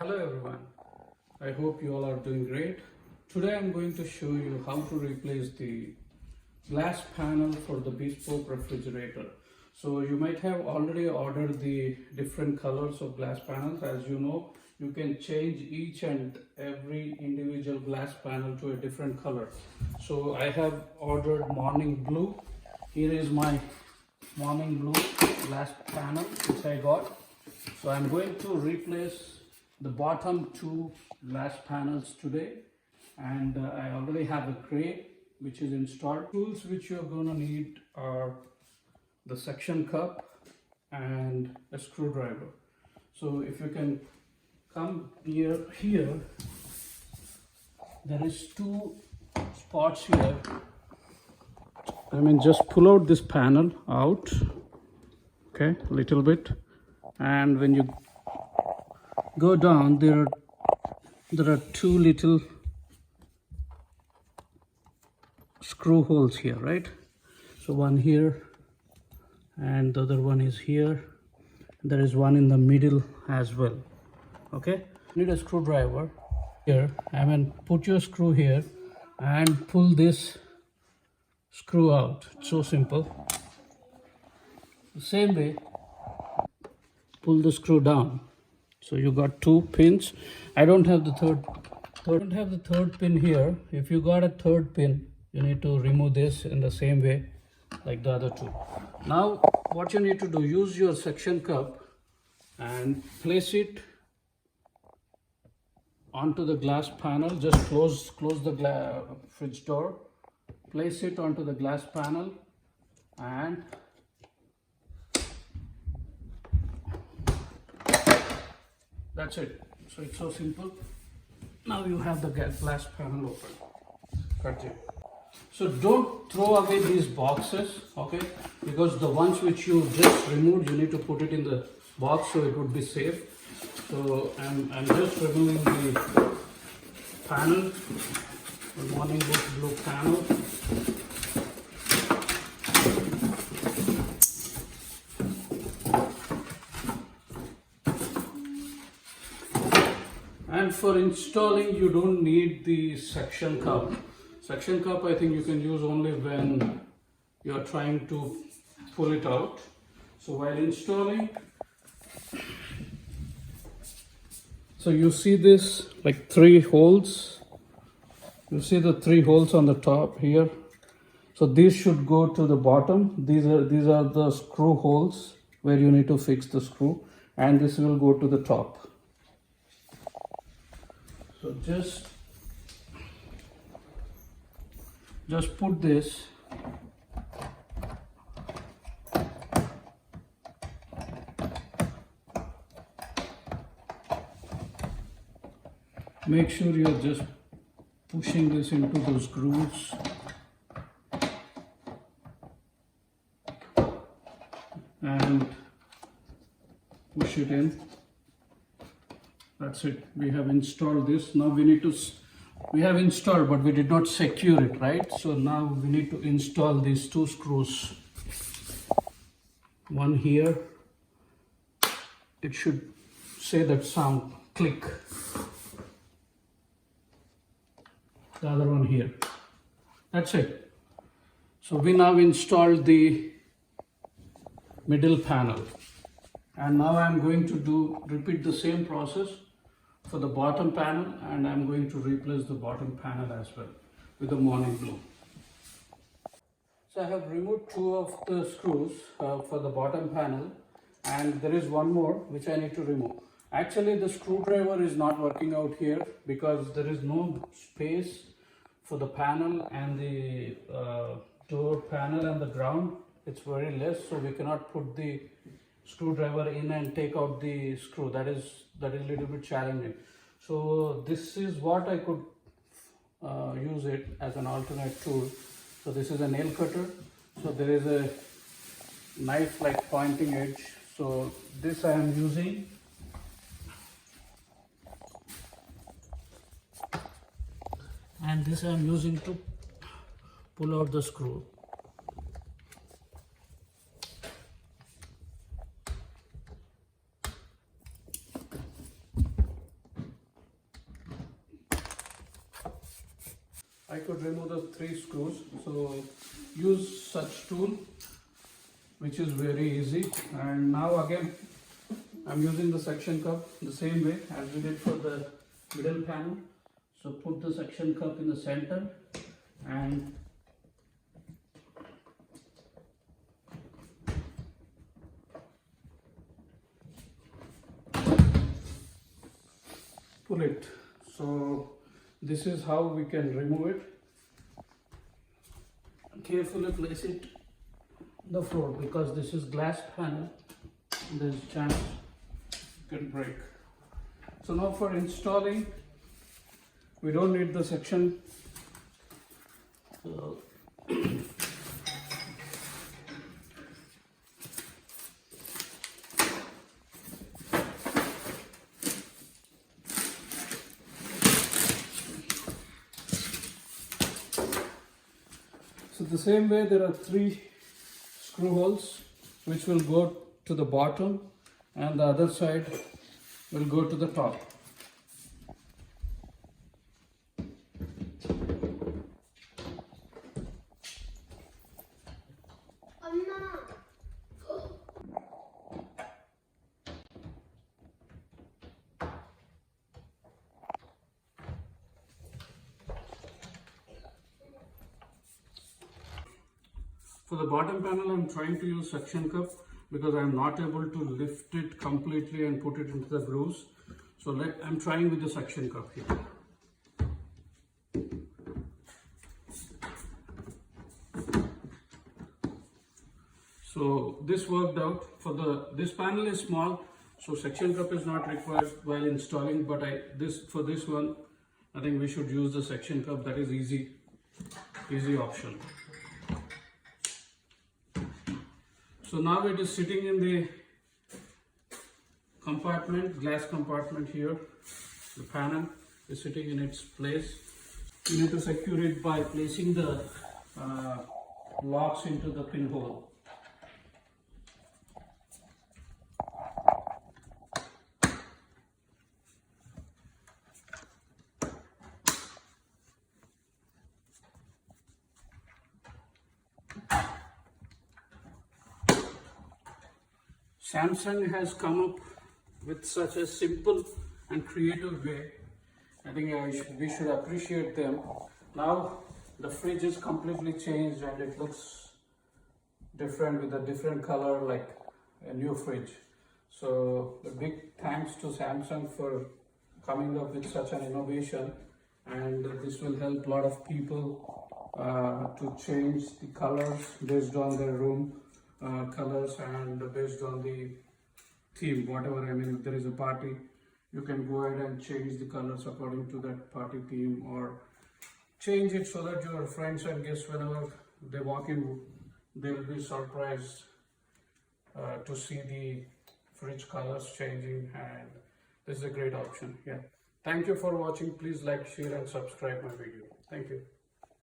Hello everyone, I hope you all are doing great. Today I'm going to show you how to replace the glass panel for the Bespoke refrigerator. So you might have already ordered the different colors of glass panels. As you know, you can change each and every individual glass panel to a different color. So I have ordered morning blue. Here is my morning blue glass panel which I got. So I'm going to replace the bottom two glass panels today, and I already have a gray which is installed. Tools which you're going to need are the suction cup and a screwdriver. So if you can come here, there is two spots here. Just pull out this panel out, okay, a little bit, and when you go down, there are two little screw holes here, right? So one here and the other one is here. There is one in the middle as well. Okay, need a screwdriver here. Put your screw here and pull this screw out. It's so simple. The same way, pull the screw down. So you got two pins. I don't have the third pin here. If you got a third pin, you need to remove this in the same way like the other two. Now what you need to do, use your suction cup and place it onto the glass panel. Just close the fridge door, place it onto the glass panel, and that's it. So it's so simple. Now you have the glass panel open. Cut it. So don't throw away these boxes, okay? Because the ones which you just removed, you need to put it in the box so it would be safe. So I'm just removing the panel, the morning blue panel. And for installing, you don't need the suction cup. Suction cup, I think you can use only when you are trying to pull it out. So while installing, so you see this like three holes. You see the three holes on the top here. So these should go to the bottom. These are the screw holes where you need to fix the screw, and this will go to the top. So just put this make sure you're just pushing this into those grooves and push it in. That's it. We have installed this. Now we have installed, but we did not secure it, right? So now we need to install these two screws. One here. It should say that sound, click. The other one here. That's it. So we now installed the middle panel. And now I'm going to repeat the same process for the bottom panel, and I'm going to replace the bottom panel as well with the morning blue. So I have removed two of the screws for the bottom panel, and there is one more which I need to remove. Actually, the screwdriver is not working out here because there is no space for the panel and the door panel and the ground. It's very less, so we cannot put the screwdriver in and take out the screw. That is a little bit challenging. So this is what I could use it as an alternate tool. So this is a nail cutter. So there is a knife like pointing edge. So this I am using. And this I am using to pull out the screw. I could remove the 3 screws. So use such tool, which is very easy. And now again, I'm using the suction cup the same way as we did for the middle panel. So put the suction cup in the center and pull it. So this is how we can remove it. Carefully place it on the floor because this is glass panel. There's a chance it can break. So now for installing, we don't need the section. So the same way, there are 3 screw holes which will go to the bottom and the other side will go to the top. For the bottom panel, I'm trying to use suction cup because I'm not able to lift it completely and put it into the grooves. So I'm trying with the suction cup here. So this worked out. This panel is small, so suction cup is not required while installing. But for this one, I think we should use the suction cup. That is easy option. So now it is sitting in the compartment, glass compartment here. The panel is sitting in its place. You need to secure it by placing the locks into the pinhole. Samsung has come up with such a simple and creative way. I think we should appreciate them. Now the fridge is completely changed and it looks different with a different color, like a new fridge. So a big thanks to Samsung for coming up with such an innovation, and this will help a lot of people to change the colors based on their room colors and based on the theme, whatever. I mean, if there is a party, you can go ahead and change the colors according to that party theme, or change it so that your friends and guests, whenever they walk in, they will be surprised to see the fridge colors changing, and this is a great option. Yeah. Thank you for watching. Please like, share and subscribe my video. Thank you.